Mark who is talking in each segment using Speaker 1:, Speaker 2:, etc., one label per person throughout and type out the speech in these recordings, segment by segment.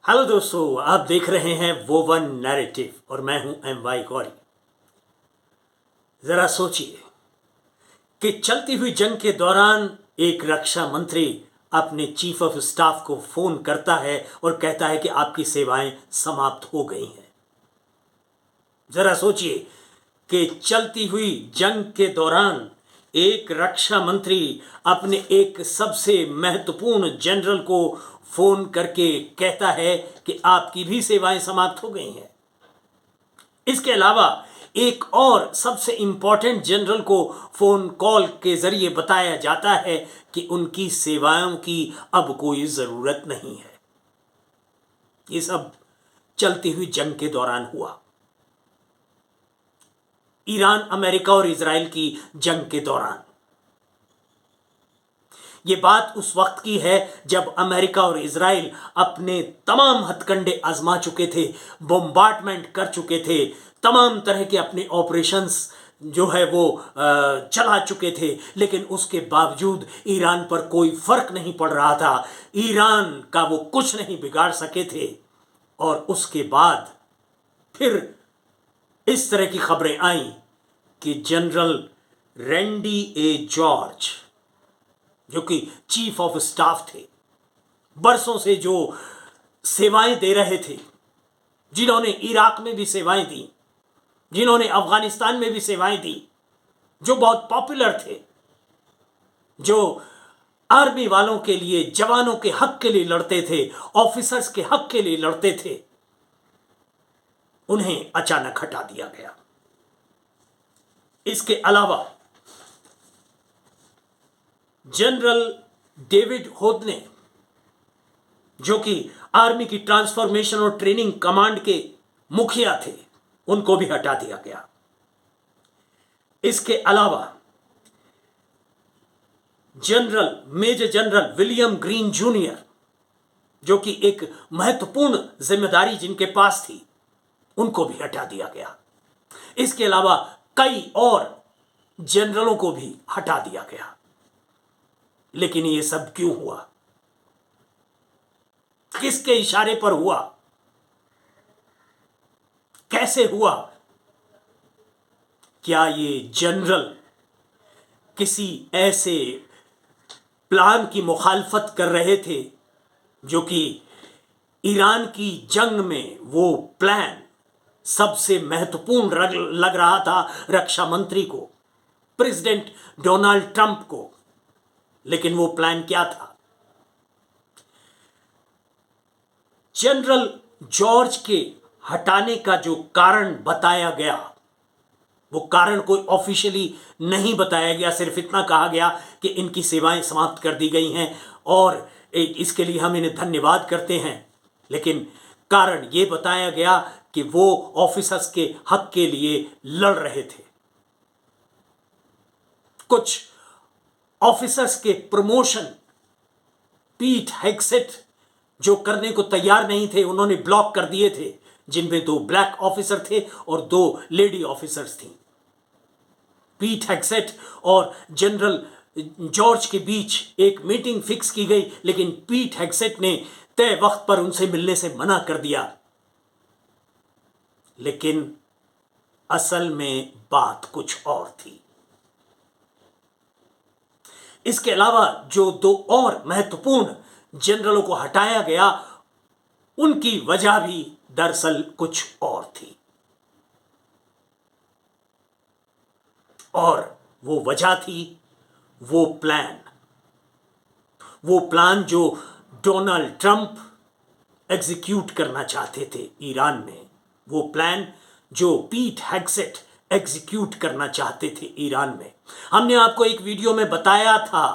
Speaker 1: Hello दोस्तों, आप देख रहे हैं वो वन नैरेटिव और मैं हूं MY गौरी। जरा सोचिए कि चलती हुई जंग के दौरान एक रक्षा मंत्री अपने चीफ ऑफ स्टाफ को फोन करता है और कहता है कि आपकी सेवाएं समाप्त हो गई हैं। जरा सोचिए कि चलती हुई जंग के दौरान एक रक्षा मंत्री अपने एक सबसे महत्वपूर्ण जनरल को फोन करके कहता है कि आपकी भी सेवाएं समाप्त हो गई हैं। इसके अलावा एक और सबसे इंपॉर्टेंट जनरल को फोन कॉल के जरिए बताया जाता है कि उनकी सेवाओं की अब कोई जरूरत नहीं है। ये सब चलती हुई जंग के दौरान हुआ। ईरान, अमेरिका और इजराइल की जंग के दौरान ये बात उस वक्त की है जब अमेरिका और इजराइल अपने तमाम हथकंडे आजमा चुके थे, बॉम्बार्डमेंट कर चुके थे, तमाम तरह के अपने ऑपरेशंस जो है वो चला चुके थे, लेकिन उसके बावजूद ईरान पर कोई फर्क नहीं पड़ रहा था। ईरान का वो कुछ नहीं बिगाड़ सके थे। और उसके बाद फिर इस तरह की खबरें आई कि जनरल रैंडी ए जॉर्ज, जो कि चीफ ऑफ स्टाफ थे, बरसों से जो सेवाएं दे रहे थे, जिन्होंने इराक में भी सेवाएं दी, जिन्होंने अफगानिस्तान में भी सेवाएं दी, जो बहुत पॉपुलर थे, जो आर्मी वालों के लिए, जवानों के हक के लिए लड़ते थे, ऑफिसर्स के हक के लिए लड़ते थे, उन्हें अचानक हटा दिया गया। इसके अलावा जनरल डेविड होदने, जो कि आर्मी की ट्रांसफॉर्मेशन और ट्रेनिंग कमांड के मुखिया थे, उनको भी हटा दिया गया। इसके अलावा major general William Green junior, जो कि एक महत्वपूर्ण जिम्मेदारी जिनके पास थी, उनको भी हटा दिया गया। इसके अलावा कई और जनरलों को भी हटा दिया गया। लेकिन ये सब क्यों हुआ? किसके इशारे पर हुआ? कैसे हुआ? क्या ये जनरल किसी ऐसे प्लान की मुखालफत कर रहे थे जो कि ईरान की जंग में वो प्लान सबसे महत्वपूर्ण लग रहा था रक्षा मंत्री को, प्रेसिडेंट डोनाल्ड ट्रंप को? लेकिन वो प्लान क्या था? जनरल जॉर्ज के हटाने का जो कारण बताया गया, वो कारण कोई ऑफिशियली नहीं बताया गया। सिर्फ इतना कहा गया कि इनकी सेवाएं समाप्त कर दी गई हैं और इसके लिए हम इन्हें धन्यवाद करते हैं। लेकिन कारण ये बताया गया कि वो ऑफिसर्स के हक के लिए लड़ रहे थे। कुछ ऑफिसर्स के प्रमोशन पीट हेग्सेट जो करने को तैयार नहीं थे, उन्होंने ब्लॉक कर दिए थे, जिनमें 2 ब्लैक ऑफिसर थे और 2 लेडी ऑफिसर्स थी। पीट हेग्सेट और जनरल जॉर्ज के बीच एक मीटिंग फिक्स की गई, लेकिन पीट हेग्सेट ने तय वक्त पर उनसे मिलने से मना कर दिया। लेकिन असल में बात कुछ और थी। इसके अलावा जो 2 और महत्वपूर्ण जनरलों को हटाया गया, उनकी वजह भी दरअसल कुछ और थी। और वो वजह थी वो प्लान जो डोनाल्ड ट्रंप एग्जीक्यूट करना चाहते थे ईरान में, वो प्लान जो पीट हेग्सेट एग्जीक्यूट करना चाहते थे ईरान में। हमने आपको एक वीडियो में बताया था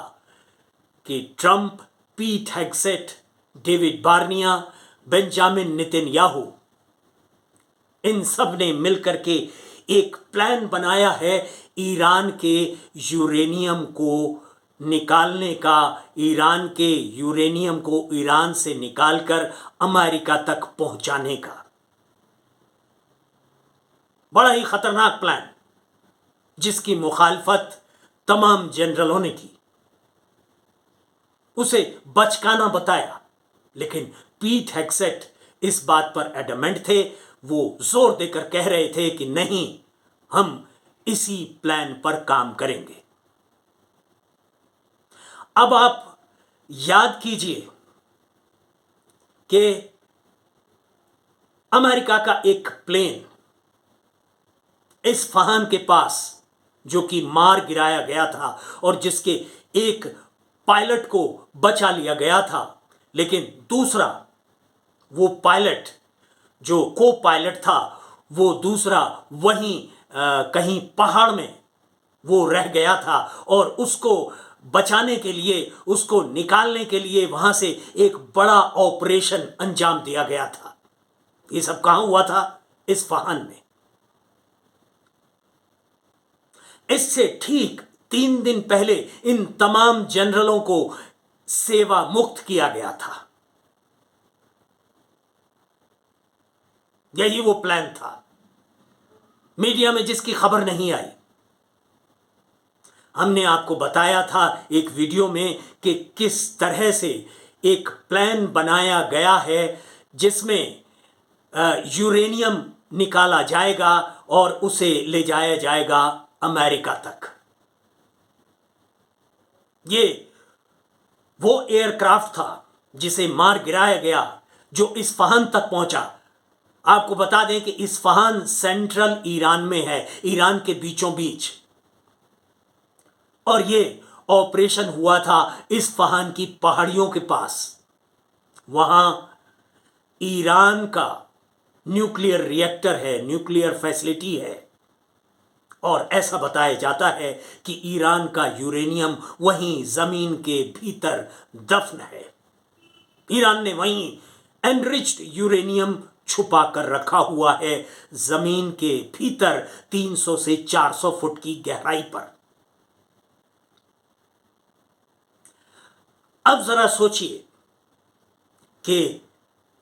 Speaker 1: कि ट्रंप, पीट हेग्सेट, डेविड बार्निया, बेंजामिन नेतन्याहू, इन सब ने मिलकर के एक प्लान बनाया है ईरान के यूरेनियम को निकालने का, ईरान के यूरेनियम को ईरान से निकालकर अमेरिका तक पहुंचाने का। बड़ा ही खतरनाक प्लान, जिसकी मुखालफत तमाम जनरलों ने की, उसे बचकाना बताया। लेकिन पीट हेग्सेट इस बात पर एडमेंट थे, वो जोर देकर कह रहे थे कि नहीं, हम इसी प्लान पर काम करेंगे। अब आप याद कीजिए कि अमेरिका का एक प्लेन इस्फहान के पास, जो कि मार गिराया गया था और जिसके एक पायलट को बचा लिया गया था, लेकिन दूसरा वो पायलट जो को पायलट था, वो दूसरा वहीं कहीं पहाड़ में वो रह गया था और उसको बचाने के लिए, उसको निकालने के लिए वहां से एक बड़ा ऑपरेशन अंजाम दिया गया था। ये सब कहां हुआ था? इस्फहान में। इससे ठीक 3 दिन पहले इन तमाम जनरलों को सेवा मुक्त किया गया था। यही वो प्लान था, मीडिया में जिसकी खबर नहीं आई। हमने आपको बताया था एक वीडियो में कि किस तरह से एक प्लान बनाया गया है जिसमें यूरेनियम निकाला जाएगा और उसे ले जाया जाएगा अमेरिका तक। ये वो एयरक्राफ्ट था जिसे मार गिराया गया, जो इस्फहान तक पहुंचा। आपको बता दें कि इस्फहान सेंट्रल ईरान में है, ईरान के बीचों बीच, और ये ऑपरेशन हुआ था इस्फहान की पहाड़ियों के पास। वहां ईरान का न्यूक्लियर रिएक्टर है, न्यूक्लियर फैसिलिटी है, और ऐसा बताया जाता है कि ईरान का यूरेनियम वहीं जमीन के भीतर दफन है। ईरान ने वहीं एनरिच्ड यूरेनियम छुपा कर रखा हुआ है, जमीन के भीतर 300 से 400 फुट की गहराई पर। अब जरा सोचिए कि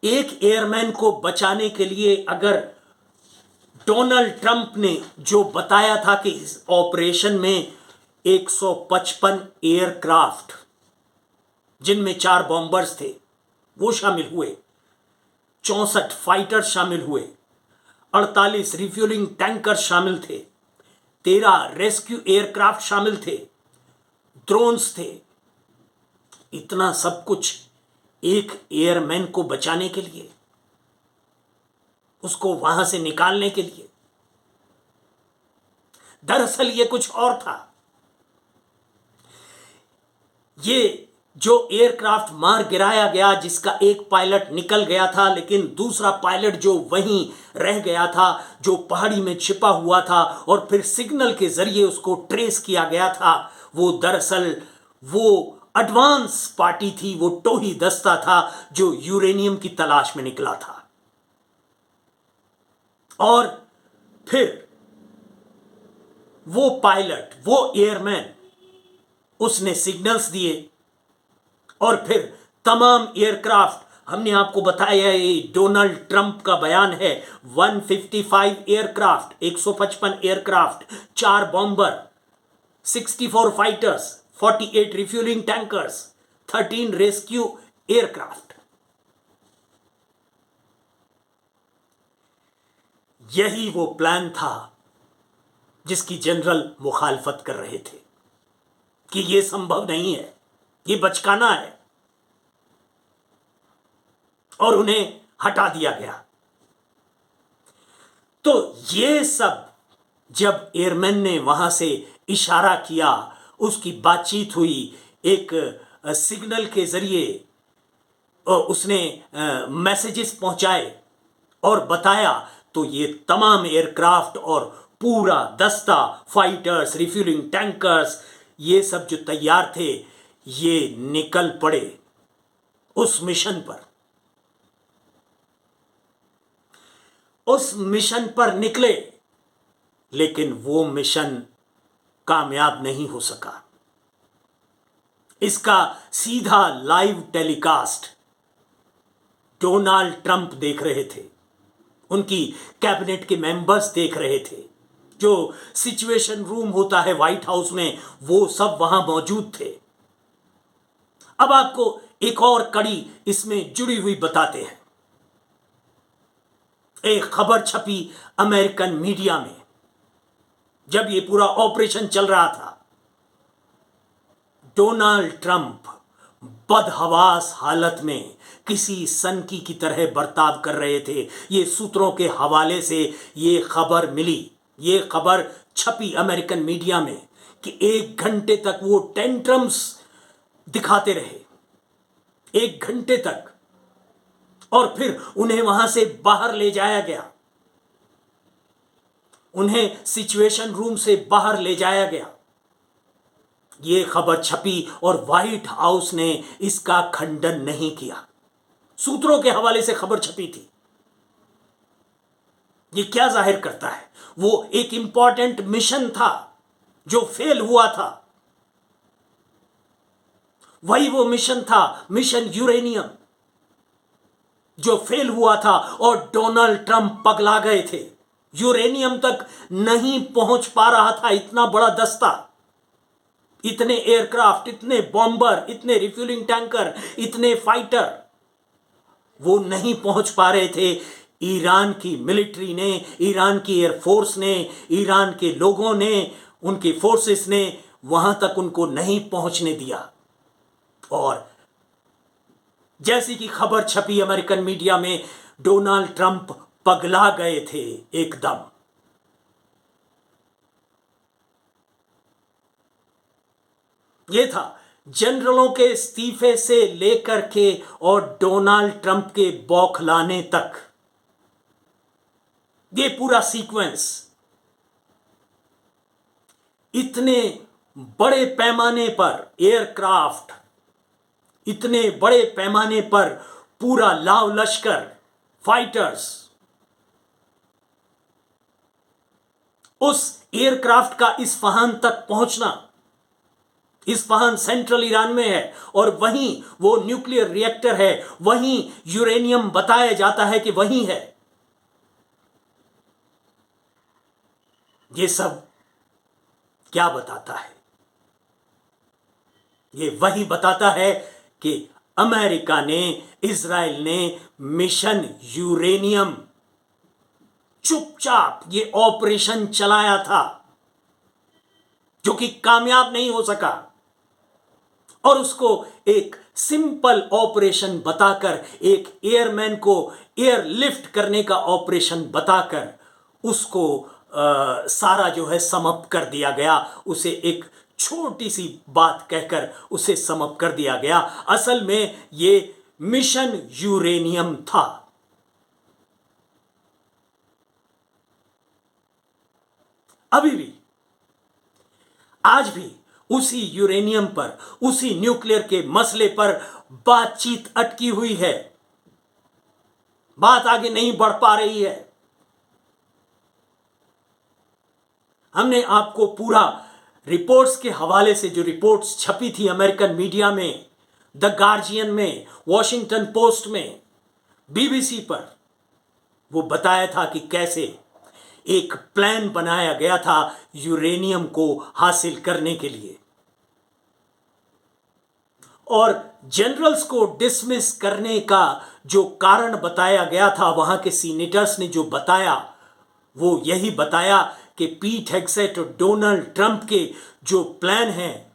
Speaker 1: एक एयरमैन को बचाने के लिए अगर डोनाल्ड ट्रंप ने जो बताया था कि इस ऑपरेशन में 155 एयरक्राफ्ट, जिनमें 4 बॉम्बर्स थे, वो शामिल हुए, 64 फाइटर शामिल हुए, 48 रिफ्यूलिंग टैंकर शामिल थे, 13 रेस्क्यू एयरक्राफ्ट शामिल थे, ड्रोन्स थे, इतना सब कुछ एक एयरमैन को बचाने के लिए, उसको वहां से निकालने के लिए। दरअसल ये कुछ और था। ये जो एयरक्राफ्ट मार गिराया गया, जिसका एक पायलट निकल गया था लेकिन दूसरा पायलट जो वहीं रह गया था, जो पहाड़ी में छिपा हुआ था और फिर सिग्नल के जरिए उसको ट्रेस किया गया था, वो दरअसल वो एडवांस पार्टी थी, वो टोही दस्ता था जो यूरेनियम की तलाश में निकला था। और फिर वो पायलट, वो एयरमैन, उसने सिग्नल्स दिए और फिर तमाम एयरक्राफ्ट, हमने आपको बताया ये डोनाल्ड ट्रंप का बयान है, 155 aircraft, 155 aircraft, 4 bomber, 64 fighters, 48 refuelling tankers, 13 rescue aircraft. यही वो प्लान था जिसकी जनरल मुखालफत कर रहे थे कि यह संभव नहीं है, ये बचकाना है, और उन्हें हटा दिया गया। तो ये सब जब एयरमैन ने वहां से इशारा किया, उसकी बातचीत हुई, एक सिग्नल के जरिए उसने मैसेजेस पहुंचाए और बताया, तो ये तमाम एयरक्राफ्ट और पूरा दस्ता, फाइटर्स, रिफ्यूलिंग टैंकर्स, ये सब जो तैयार थे, ये निकल पड़े उस मिशन पर। उस मिशन पर निकले, लेकिन वो मिशन कामयाब नहीं हो सका। इसका सीधा लाइव टेलीकास्ट डोनाल्ड ट्रंप देख रहे थे, उनकी कैबिनेट के मेंबर्स देख रहे थे, जो सिचुएशन रूम होता है व्हाइट हाउस में, वो सब वहां मौजूद थे। अब आपको एक और कड़ी इसमें जुड़ी हुई बताते हैं। एक खबर छपी अमेरिकन मीडिया में जब ये पूरा ऑपरेशन चल रहा था। डोनाल्ड ट्रंप बदहवास हालत में किसी सनकी की तरह बर्ताव कर रहे थे। ये सूत्रों के हवाले से ये खबर मिली, ये खबर छपी अमेरिकन मीडिया में कि 1 घंटे तक वो टेंट्रम्स दिखाते रहे, 1 घंटे तक, और फिर उन्हें वहां से बाहर ले जाया गया, उन्हें सिचुएशन रूम से बाहर ले जाया गया। ये खबर छपी और व्हाइट हाउस ने इसका खंडन नहीं किया। सूत्रों के हवाले से खबर छपी थी। ये क्या जाहिर करता है? वो एक इंपॉर्टेंट मिशन था जो फेल हुआ था। वही वो मिशन था, मिशन यूरेनियम, जो फेल हुआ था और डोनाल्ड ट्रंप पगला गए थे। यूरेनियम तक नहीं पहुंच पा रहा था इतना बड़ा दस्ता, इतने एयरक्राफ्ट, इतने बॉम्बर, इतने रिफ्यूलिंग टैंकर, इतने फाइटर, वो नहीं पहुंच पा रहे थे। ईरान की मिलिट्री ने, ईरान की एयरफोर्स ने, ईरान के लोगों ने, उनकी फोर्सेस ने वहां तक उनको नहीं पहुंचने दिया। और जैसी कि खबर छपी अमेरिकन मीडिया में, डोनाल्ड ट्रंप पगला गए थे एकदम। यह था जनरलों के इस्तीफे से लेकर के और डोनाल्ड ट्रंप के बौखलाने तक, ये पूरा सीक्वेंस इतने बड़े पैमाने पर एयरक्राफ्ट, इतने बड़े पैमाने पर पूरा लाव लश्कर, फाइटर्स, उस एयरक्राफ्ट का इस्फहान तक पहुंचना, इस्फहान सेंट्रल ईरान में है और वहीं वो न्यूक्लियर रिएक्टर है, वहीं यूरेनियम बताया जाता है कि वहीं है। ये सब क्या बताता है? ये वही बताता है कि अमेरिका ने, इजराइल ने मिशन यूरेनियम चुपचाप ये ऑपरेशन चलाया था, जो कि कामयाब नहीं हो सका, और उसको एक सिंपल ऑपरेशन बताकर, एक एयरमैन को एयरलिफ्ट करने का ऑपरेशन बताकर उसको सारा जो है समाप्त कर दिया गया। उसे एक छोटी सी बात कहकर उसे समाप्त कर दिया गया। असल में ये मिशन यूरेनियम था। अभी भी, आज भी उसी यूरेनियम पर, उसी न्यूक्लियर के मसले पर बातचीत अटकी हुई है, बात आगे नहीं बढ़ पा रही है। हमने आपको पूरा रिपोर्ट्स के हवाले से, जो रिपोर्ट्स छपी थी अमेरिकन मीडिया में, द गार्जियन में, वॉशिंगटन पोस्ट में, बीबीसी पर, वो बताया था कि कैसे एक प्लान बनाया गया था यूरेनियम को हासिल करने के लिए, और जनरल्स को डिसमिस करने का जो कारण बताया गया था, वहां के सीनेटर्स ने जो बताया, वो यही बताया कि पीट हेग्सेट और डोनाल्ड ट्रंप के जो प्लान हैं,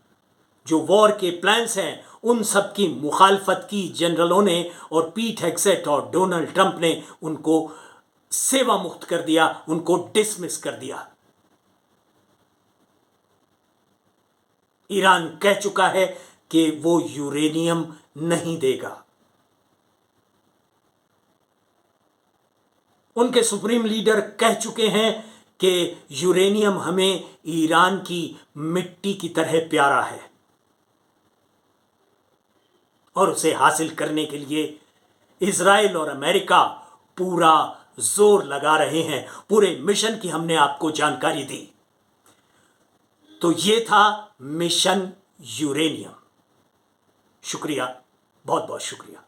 Speaker 1: जो वॉर के प्लान्स हैं, उन सब की मुखालफत की जनरलों ने, और पीट हेग्सेट और डोनाल्ड ट्रंप ने उनको सेवा मुक्त कर दिया, उनको डिसमिस कर दिया। ईरान कह चुका है कि वो यूरेनियम नहीं देगा। उनके सुप्रीम लीडर कह चुके हैं कि यूरेनियम हमें ईरान की मिट्टी की तरह प्यारा है, और उसे हासिल करने के लिए इजराइल और अमेरिका पूरा जोर लगा रहे हैं। पूरे मिशन की हमने आपको जानकारी दी। तो ये था मिशन यूरेनियम। शुक्रिया, बहुत बहुत शुक्रिया।